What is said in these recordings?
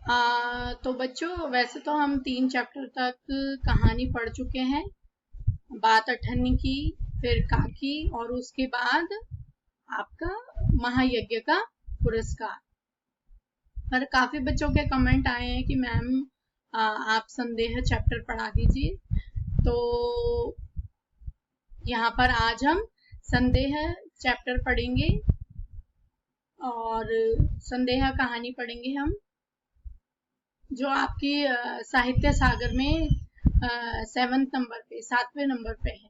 तो बच्चों वैसे तो हम 3 चैप्टर तक कहानी पढ़ चुके हैं। बात अठन्नी की, फिर काकी और उसके बाद आपका महायज्ञ का पुरस्कार। पर काफी बच्चों के कमेंट आए हैं कि मैम आप संदेह चैप्टर पढ़ा दीजिए। तो यहाँ पर आज हम संदेह चैप्टर पढ़ेंगे और संदेह कहानी पढ़ेंगे हम, जो आपकी साहित्य सागर में 7वें नंबर पे है।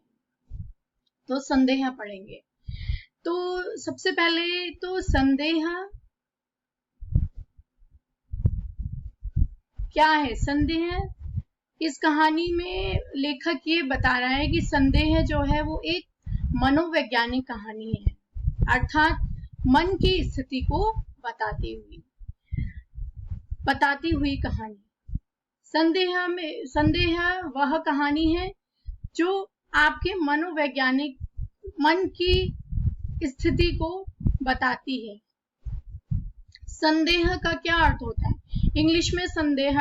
तो संदेह पढ़ेंगे। तो सबसे पहले तो संदेह क्या है? संदेह, इस कहानी में लेखक ये बता रहा है कि संदेह जो है वो एक मनोवैज्ञानिक कहानी है, अर्थात मन की स्थिति को बताती हुई कहानी। संदेह वह कहानी है जो आपके मनोवैज्ञानिक मन की स्थिति को बताती है। संदेह का क्या अर्थ होता है? इंग्लिश में संदेह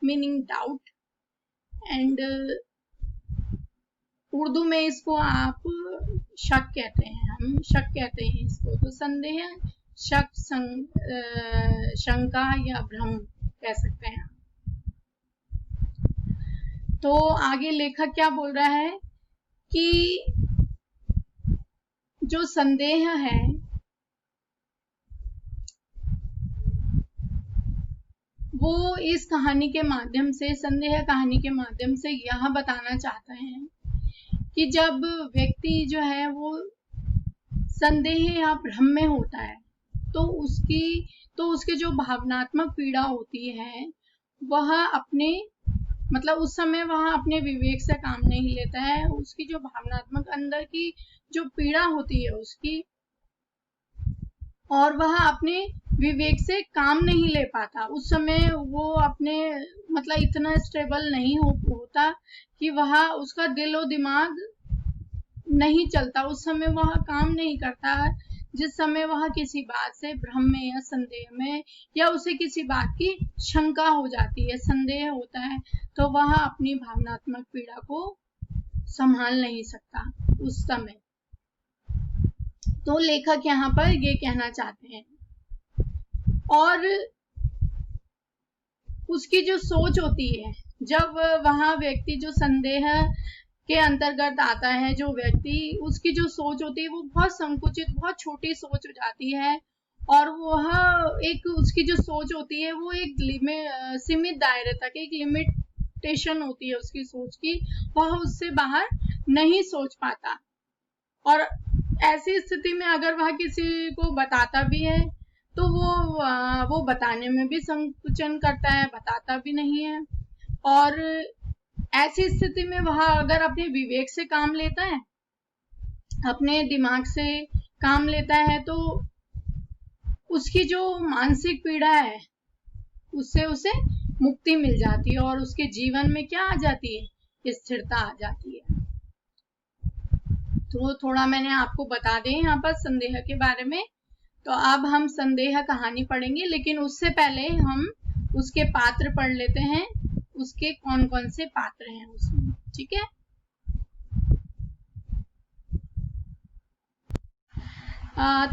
मीनिंग डाउट, एंड उर्दू में इसको आप शक कहते हैं, हम शक कहते हैं इसको। तो संदेह शक, शंका या भ्रम कह सकते हैं। तो आगे लेखक क्या बोल रहा है कि जो संदेह है वो इस कहानी के माध्यम से, संदेह कहानी के माध्यम से यह बताना चाहता है कि जब व्यक्ति जो है वो संदेह या भ्रम में होता है तो उसके जो भावनात्मक पीड़ा होती है वह अपने उस समय वह अपने विवेक से काम नहीं लेता है। उसकी जो भावनात्मक अंदर की जो पीड़ा होती है उसकी, और वह अपने विवेक से काम नहीं ले पाता। उस समय वो अपने इतना स्टेबल नहीं होता कि वह उसका दिल और दिमाग नहीं चलता, उस समय वह काम नहीं करता। जिस समय वह किसी बात से भ्रम में या संदेह में, या उसे किसी बात की शंका हो जाती है, संदेह होता है, तो वह अपनी भावनात्मक पीड़ा को संभाल नहीं सकता उस समय। तो लेखक यहाँ पर ये कहना चाहते हैं। और उसकी जो सोच होती है, जब वहाँ व्यक्ति जो संदेह के अंतर्गत आता है, जो व्यक्ति, उसकी जो सोच होती है वो बहुत संकुचित, बहुत छोटी सोच हो जाती है, और वह एक, उसकी जो सोच होती है वो एक सीमित दायरे तक, एक लिमिटेशन होती है उसकी सोच की, वह उससे बाहर नहीं सोच पाता। और ऐसी स्थिति में अगर वह किसी को बताता भी है तो वो बताने में भी संकोचन करता है, बताता भी नहीं है। और ऐसी स्थिति में वह अगर अपने विवेक से काम लेता है, अपने दिमाग से काम लेता है, तो उसकी जो मानसिक पीड़ा है उससे उसे मुक्ति मिल जाती है और उसके जीवन में क्या आ जाती है? स्थिरता आ जाती है। तो थोड़ा मैंने आपको बता दें यहाँ पर संदेह के बारे में। तो अब हम संदेह कहानी पढ़ेंगे, लेकिन उससे पहले हम उसके पात्र पढ़ लेते हैं, उसके कौन कौन से पात्र हैं उसमें, ठीक है?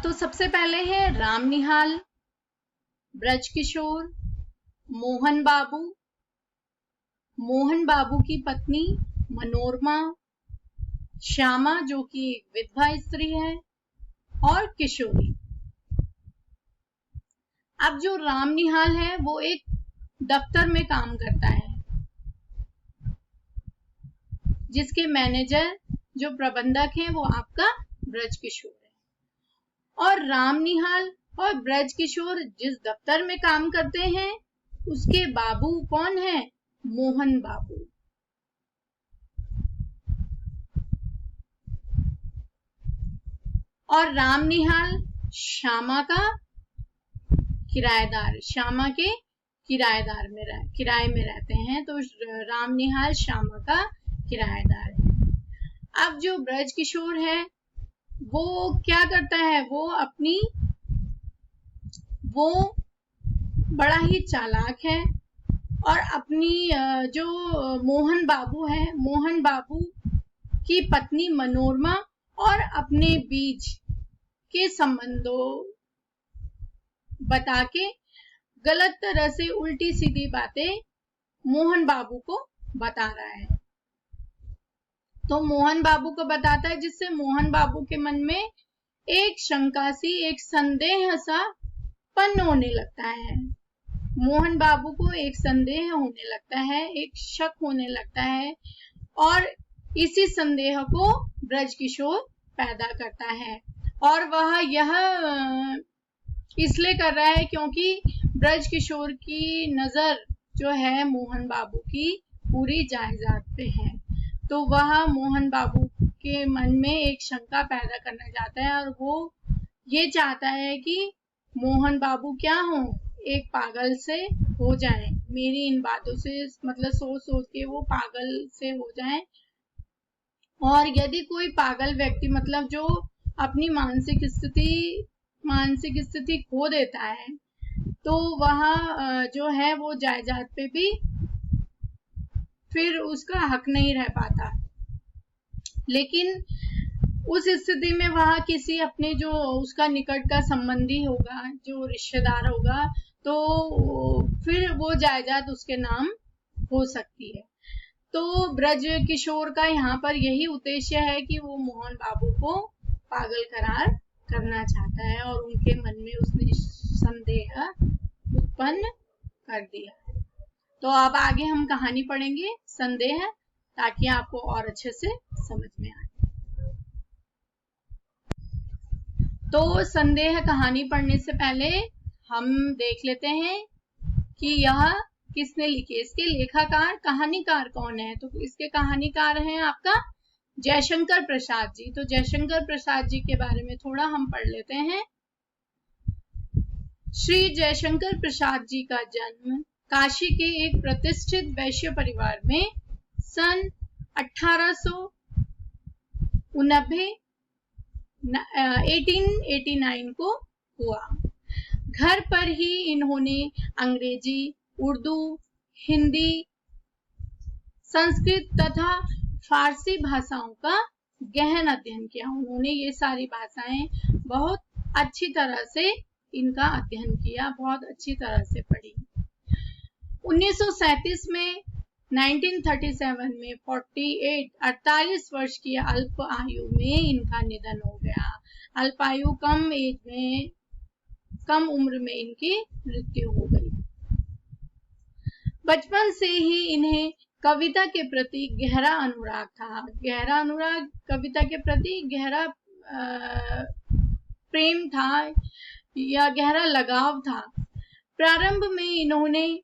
तो सबसे पहले है राम निहाल, ब्रजकिशोर, मोहन बाबू की पत्नी मनोरमा, श्यामा जो कि विधवा स्त्री है, और किशोरी। अब जो राम निहाल है वो एक दफ्तर में काम करता है, जिसके मैनेजर जो प्रबंधक हैं वो आपका ब्रजकिशोर है। और राम निहाल और ब्रजकिशोर जिस दफ्तर में काम करते हैं उसके बाबू कौन है? मोहन बाबू। और राम निहाल श्यामा का किराएदार, श्यामा के किराए में रहते हैं, तो राम निहाल श्यामा का किराएदार है। अब जो ब्रजकिशोर है वो क्या करता है? वो बड़ा ही चालाक है और अपनी जो मोहन बाबू है, मोहन बाबू की पत्नी मनोरमा और अपने बीच के संबंधों बता के गलत तरह से उल्टी सीधी बातें मोहन बाबू को बता रहा है। तो मोहन बाबू को बताता है, जिससे मोहन बाबू के मन में एक शंका सी, एक संदेह सा पन होने लगता है। मोहन बाबू को एक संदेह होने लगता है, एक शक होने लगता है और इसी संदेह को ब्रजकिशोर पैदा करता है और वह यह इसलिए कर रहा है क्योंकि ब्रजकिशोर की नजर जो है मोहन बाबू की पूरी जायदाद पे है। तो वह मोहन बाबू के मन में एक शंका पैदा करना चाहता है और वो ये चाहता है कि मोहन बाबू क्या हो, एक पागल से हो जाए, मेरी इन बातों से मतलब सोच सोच के वो पागल से हो जाए। और यदि कोई पागल व्यक्ति मतलब जो अपनी मानसिक स्थिति खो देता है तो वह जो है वो जायदाद पे भी फिर उसका हक नहीं रह पाता। लेकिन उस स्थिति में वह किसी अपने जो उसका निकट का संबंधी होगा, जो रिश्तेदार होगा, तो फिर वो जायदाद उसके नाम हो सकती है। तो ब्रजकिशोर का यहाँ पर यही उद्देश्य है कि वो मोहन बाबू को पागल करार करना चाहता है और उनके मन में उसने संदेह उत्पन्न कर दिया। तो अब आगे हम कहानी पढ़ेंगे संदेह, ताकि आपको और अच्छे से समझ में आए। तो संदेह कहानी पढ़ने से पहले हम देख लेते हैं कि यह किसने लिखी है, इसके लेखककार कहानीकार कौन है। तो इसके कहानीकार हैं आपका जयशंकर प्रसाद जी। तो जयशंकर प्रसाद जी के बारे में थोड़ा हम पढ़ लेते हैं। श्री जयशंकर प्रसाद जी का जन्म काशी के एक प्रतिष्ठित वैश्य परिवार में सन 1889 को हुआ। घर पर ही इन्होंने अंग्रेजी, उर्दू, हिंदी, संस्कृत तथा फारसी भाषाओं का गहन अध्ययन किया। उन्होंने ये सारी भाषाएं बहुत अच्छी तरह से इनका अध्ययन किया, बहुत अच्छी तरह से पढ़ी। 1937 में 1937 में 48 वर्ष की अल्प आयु में इनका निधन हो गया। अल्पायु कम उम्र में इनकी मृत्यु हो गई। बचपन से ही इन्हें कविता के प्रति गहरा अनुराग था। गहरा अनुराग, कविता के प्रति गहरा प्रेम था या गहरा लगाव था। प्रारंभ में इन्होंने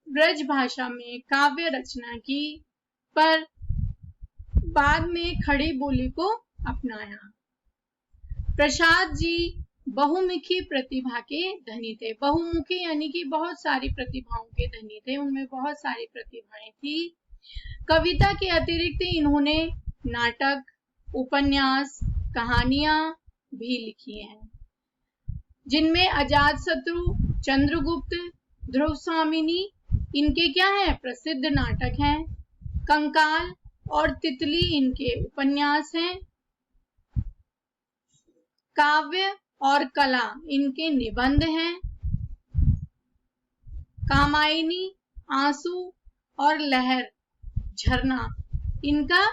ब्रज भाषा में काव्य रचना की, पर बाद में खड़ी बोली को अपनाया। प्रसाद जी बहुमुखी प्रतिभा के धनी थे। बहुमुखी यानी कि बहुत सारी प्रतिभाओं के धनी थे, उनमें बहुत सारी प्रतिभाएं थी। कविता के अतिरिक्त इन्होंने नाटक, उपन्यास, कहानियां भी लिखी हैं, जिनमें अजातशत्रु, चंद्रगुप्त, ध्रुवस्वामिनी इनके क्या है प्रसिद्ध नाटक हैं। कंकाल और तितली इनके उपन्यास हैं। काव्य और कला इनके निबंध हैं। कामायनी, आंसू और लहर, झरना इनका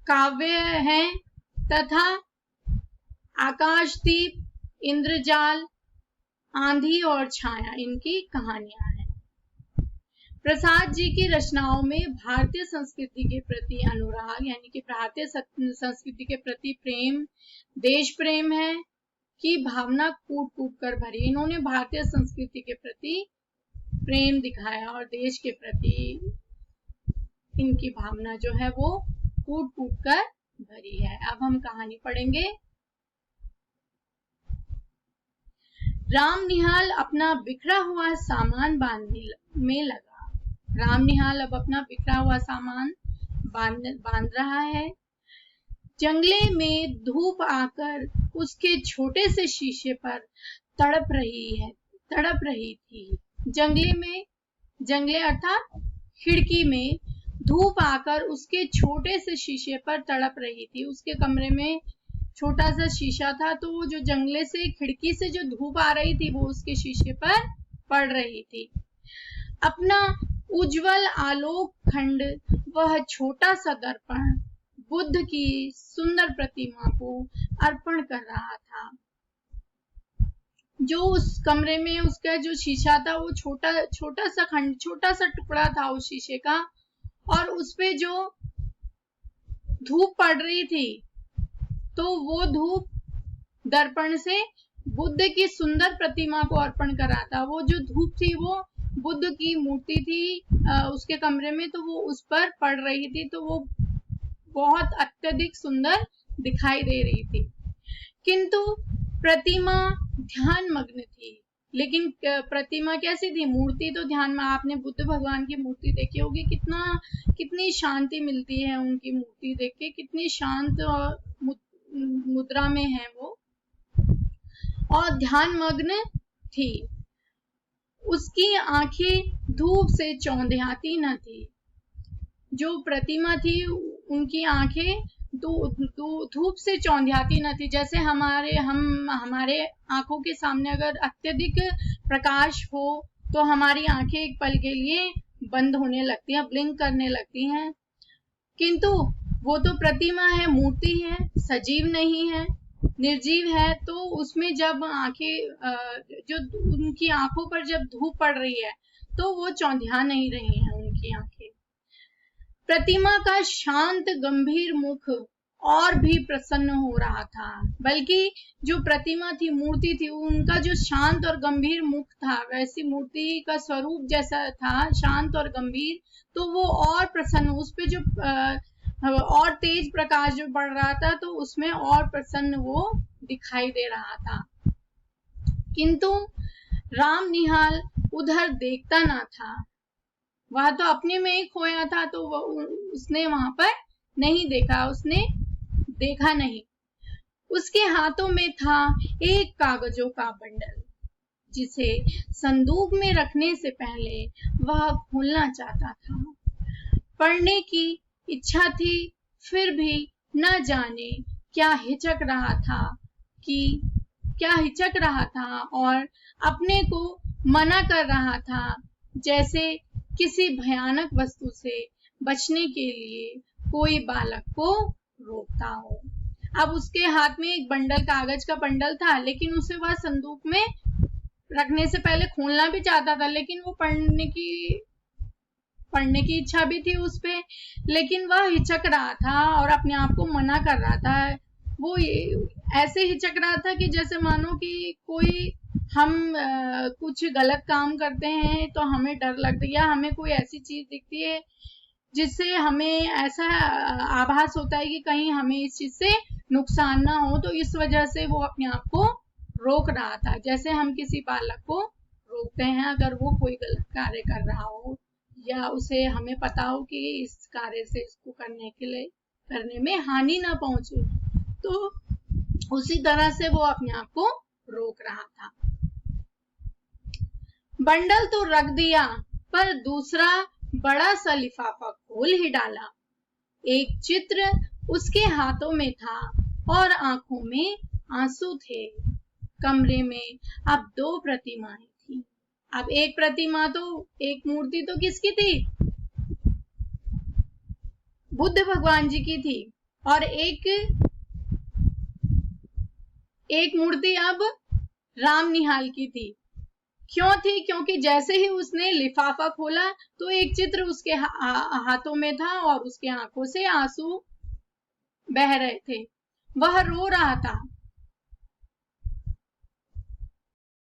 काव्य है तथा आकाशदीप, इंद्रजाल, आंधी और छाया इनकी कहानियां हैं। प्रसाद जी की रचनाओं में भारतीय संस्कृति के प्रति अनुराग यानी कि भारतीय संस्कृति के प्रति प्रेम, देश प्रेम है की भावना कूट कूट कर भरी। इन्होंने भारतीय संस्कृति के प्रति प्रेम दिखाया और देश के प्रति इनकी भावना जो है वो कूट कूट कर भरी है। अब हम कहानी पढ़ेंगे। रामनिहाल अपना बिखरा हुआ सामान बांधने में लगा। रामनिहाल अब अपना बिखरा हुआ सामान बांध रहा है। जंगले में धूप आकर उसके छोटे से शीशे पर तड़प रही थी। जंगले अर्थात खिड़की में धूप आकर उसके छोटे से शीशे पर तड़प रही थी। उसके कमरे में छोटा सा शीशा था, तो वो जो जंगले से खिड़की से जो धूप आ रही थी वो उसके शीशे पर पड़ रही थी। अपना उज्जवल आलोक खंड, वह छोटा सा दर्पण बुद्ध की सुंदर प्रतिमा को अर्पण कर रहा था। जो उस कमरे में उसका जो शीशा था वो छोटा सा टुकड़ा था उस शीशे का, और उस पे जो धूप पड़ रही थी तो वो धूप दर्पण से बुद्ध की सुंदर प्रतिमा को अर्पण कर रहा था। वो जो धूप थी वो बुद्ध की मूर्ति थी उसके कमरे में, तो वो उस पर पड़ रही थी, तो वो बहुत अत्यधिक सुंदर दिखाई दे रही थी। किंतु प्रतिमा ध्यान मग्न थी। लेकिन प्रतिमा कैसी थी? मूर्ति तो ध्यान में, आपने बुद्ध भगवान की मूर्ति देखी होगी, कितनी शांति मिलती है उनकी मूर्ति देख के, कितनी शांत मुद्रा में है वो, और ध्यान मग्न थी। उसकी आंखें धूप से चौंधियाती न थी। जो प्रतिमा थी उनकी आंखें धूप से चौंधियाती न थी। जैसे हमारे आंखों के सामने अगर अत्यधिक प्रकाश हो तो हमारी आंखें एक पल के लिए बंद होने लगती हैं, ब्लिंक करने लगती हैं। किंतु वो तो प्रतिमा है, मूर्ति है, सजीव नहीं है, निर्जीव है, तो उसमें जब जो उनकी आंखों पर जब धूप पड़ रही है तो वो चौंधिया नहीं रही हैं उनकी आंखें। प्रतिमा का शांत गंभीर मुख और भी प्रसन्न हो रहा था, बल्कि जो प्रतिमा थी, मूर्ति थी, उनका जो शांत और गंभीर मुख था, वैसी मूर्ति का स्वरूप जैसा था शांत और गंभीर, तो वो और प्रसन्न, उस पे जो और तेज प्रकाश जो पड़ रहा था तो उसमें और प्रसन्न वो दिखाई दे रहा था। किंतु राम निहाल उधर देखता ना था। वह तो अपने में ही खोया था, तो उसने वहां पर नहीं देखा, उसने देखा नहीं। उसके हाथों में था एक कागजों का बंडल, जिसे संदूक में रखने से पहले वह खोलना चाहता था। पढ़ने की इच्छा थी, फिर भी न जाने क्या हिचक रहा था और अपने को मना कर रहा था, जैसे किसी भयानक वस्तु से बचने के लिए कोई बालक को रोकता हो। अब उसके हाथ में एक बंडल, कागज का बंडल था, लेकिन उसे वह संदूक में रखने से पहले खोलना भी चाहता था, लेकिन वो पढ़ने की इच्छा भी थी उस पे, लेकिन वह हिचक रहा था और अपने आप को मना कर रहा था। वो ऐसे हिचक रहा था कि जैसे मानो कि कोई हम कुछ गलत काम करते हैं तो हमें डर लगता है, या हमें कोई ऐसी चीज दिखती है जिससे हमें ऐसा आभास होता है कि कहीं हमें इस चीज से नुकसान ना हो, तो इस वजह से वो अपने आप को रोक रहा था। जैसे हम किसी बालक को रोकते हैं अगर वो कोई गलत कार्य कर रहा हो, या उसे हमें पता हो कि इस कार्य से इसको करने में हानि ना पहुंचे, तो उसी तरह से वो अपने आप को रोक रहा था। बंडल तो रख दिया, पर दूसरा बड़ा सा लिफाफा खोल ही डाला। एक चित्र उसके हाथों में था और आंखों में आंसू थे। कमरे में अब 2 प्रतिमाएं थी। अब एक मूर्ति तो किसकी थी? बुद्ध भगवान जी की थी, और एक मूर्ति अब राम निहाल की थी। क्यों थी? क्योंकि जैसे ही उसने लिफाफा खोला तो एक चित्र उसके हाथों में था और उसके आंखों से आंसू बह रहे थे। वह रो रहा था।